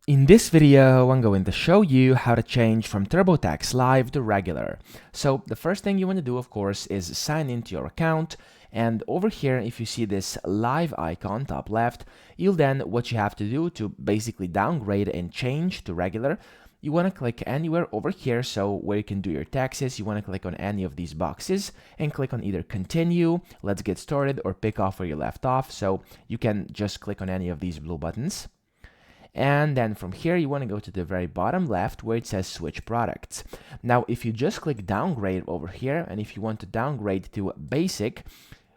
In this video, I'm going to show you how to change from TurboTax Live to regular. So the first thing you want to do, of course, is sign into your account. And over here, if you see this live icon top left, what you have to do to basically downgrade and change to regular, you want to click anywhere over here. So where you can do your taxes, you want to click on any of these boxes and click on either continue, let's get started, or pick off where you left off. So you can just click on any of these blue buttons. And then from here, you want to go to the very bottom left where it says switch products. Now, if you just click downgrade over here, and if you want to downgrade to basic,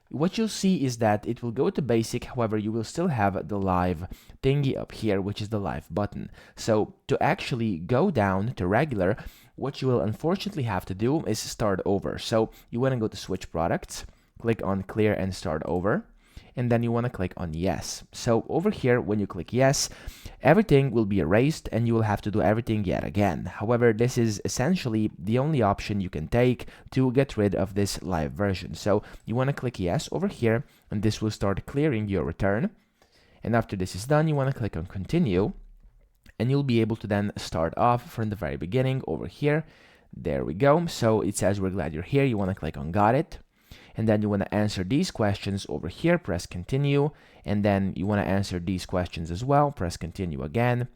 what you'll see is that it will go to basic. However, you will still have the live thingy up here, which is the live button. So to actually go down to regular, what you will unfortunately have to do is start over. So you want to go to switch products, click on clear and start over. And then you want to click on yes. So over here, when you click yes, everything will be erased and you will have to do everything yet again. However, this is essentially the only option you can take to get rid of this live version. So you want to click yes over here, and this will start clearing your return. And after this is done, you want to click on continue, and you'll be able to then start off from the very beginning over here. There we go. So it says we're glad you're here. You want to click on got it. And then you want to answer these questions over here, press continue, and then you want to answer these questions as well, press continue again,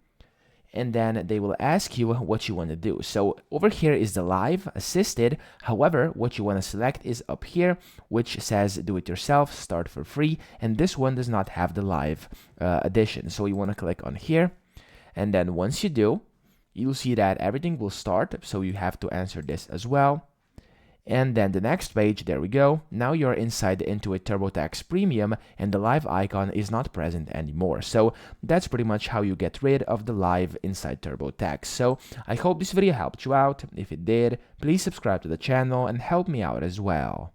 and then they will ask you what you want to do. So over here is the live assisted. However, what you want to select is up here, which says do it yourself, start for free, and this one does not have the live edition. So you want to click on here, and then once you do, you'll see that everything will start, so you have to answer this as well. And then the next page, there we go. Now you're inside into a TurboTax Premium and the live icon is not present anymore. So that's pretty much how you get rid of the live inside TurboTax. So I hope this video helped you out. If it did, please subscribe to the channel and help me out as well.